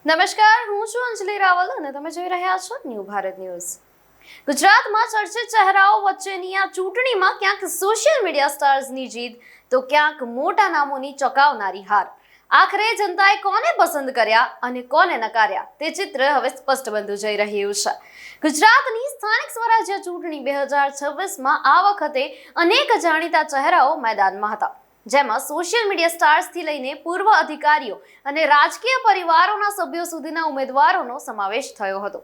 નમસ્કાર, હું છું અંજલિ રાવલ અને તમે જોઈ રહ્યા છો ન્યૂ ભારત ન્યૂઝ। ગુજરાતમાં ચર્ચિત ચહેરાઓ વચ્ચેની આ ચૂંટણીમાં ક્યાંક સોશિયલ મીડિયા સ્ટાર્સની જીત તો ક્યાંક મોટા નામોની ચોંકાવનારી હાર। આખરે જનતાએ કોને પસંદ કર્યા અને કોને નકાર્યા તે ચિત્ર હવે સ્પષ્ટ બનતું જઈ રહ્યું છે। ગુજરાતની સ્થાનિક સ્વરાજ્ય ચૂંટણી 2026માં આ વખતે અનેક જાણીતા ચહેરાઓ મેદાનમાં હતા, જેમાં સોશિયલ મીડિયા સ્ટાર્સથી લઈને પૂર્વ અધિકારીઓ અને રાજકીય પરિવારોના સભ્યો સુધીના ઉમેદવારોનો સમાવેશ થયો હતો।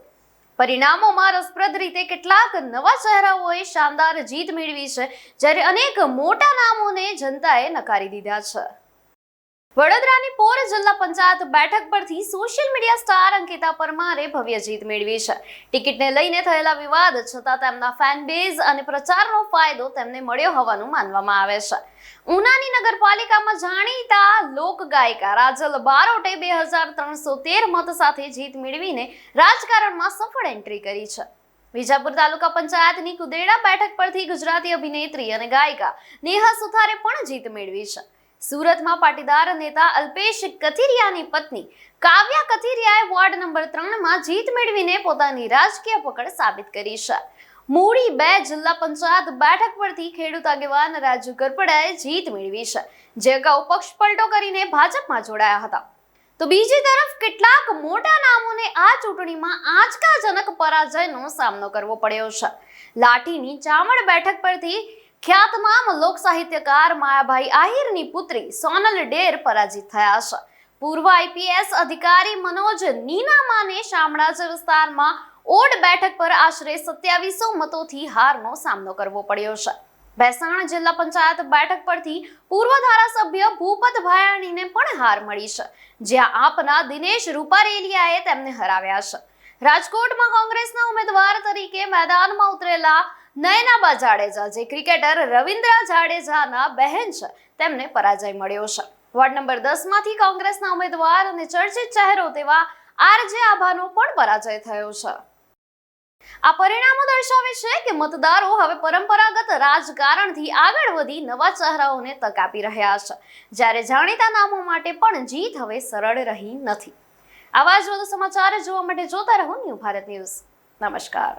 પરિણામોમાં રસપ્રદ રીતે કેટલાક નવા ચહેરાઓએ શાનદાર જીત મેળવી છે, જ્યારે અનેક મોટા નામોને જનતાએ નકારી દીધા છે। વડોદરાની પોર જિલ્લા પંચાયત બેઠક પરથી સોશિયલ મીડિયા સ્ટાર અંકિતા પરમારે ભવ્ય જીત મેળવી છે। ટિકિટને લઈને થયેલા વિવાદ છતાં તેમના ફેન બેઝ અને પ્રચારનો ફાયદો તેમને મળ્યો હોવાનું માનવામાં આવે છે। ઉનાની નગરપાલિકામાં જાણીતા લોક ગાયિકા રાજલ બારોટે 2313 મત સાથે જીત મેળવીને રાજકારણમાં સફળ એન્ટ્રી કરી છે। વિજાપુર તાલુકા પંચાયતની કુદેડા બેઠક પરથી ગુજરાતી અભિનેત્રી અને ગાયિકા નેહા સુથારે પણ જીત મેળવી છે। સુરતમાં પાટીદાર નેતા અલ્પેશ કથિરિયાની પત્ની કાવ્યા કથિરિયાએ વોર્ડ નંબર 3માં જીત મેળવીને પોતાની રાજકીય પકડ સાબિત કરી છે। મૂળી 2 જિલ્લા પંચાયત બેઠક પરથી ખેડૂત આગેવાન રાજુ કરપડાએ જીત મેળવી છે, જે અગાઉ પક્ષ પલટો કરીને ભાજપમાં જોડાયા હતા। તો બીજી તરફ કેટલાક મોટા નામોને આ ચૂંટણીમાં આંચકાજનક પરાજયનો સામનો કરવો પડ્યો છે। લાઠીની ચામડ બેઠક પરથી ખ્યાતનામ લોક સાહિત્યકાર માયાભાઈ આહિરની પુત્રી સોનલ ડેર પરાજિત થયા છે। પૂર્વ આઈપીએસ અધિકારી મનોજ નીનામાને શામળાજ વિસ્તારમાં ઓડ બેઠક પર આશરે 2700 મતોથી હારનો સામનો કરવો પડ્યો છે। ભેસાણ જિલ્લા પંચાયત બેઠક પરથી પૂર્વ ધારાસભ્ય ભૂપત ભાયાણીને પણ હાર મળી છે, જ્યાં આપના દિનેશ રૂપારેલિયાએ તેમને હરાવ્યા છે। રાજકોટમાં કોંગ્રેસના ઉમેદવાર તરીકે મેદાનમાં ઉતરેલા નયનાબા જાડેજા, જે ક્રિકેટર રવિન્દ્ર જાડેજાના બહેન છે, તેમને પરાજય મળ્યો છે। વોર્ડ નંબર 10માંથી કોંગ્રેસના ઉમેદવાર અને ચર્ચિત ચહેરો તેવા આરજે આભાનો પણ પરાજય થયો છે। આ પરિણામો દર્શાવે છે કે મતદારો હવે પરંપરાગત રાજકારણથી આગળ વધી નવા ચહેરાઓને તક આપી રહ્યા છે, જ્યારે જાણીતા નામો માટે પણ જીત હવે સરળ રહી નથી। આવા જ વધુ સમાચાર જોવા માટે જોતા રહો ન્યૂ ભારત ન્યૂઝ। નમસ્કાર।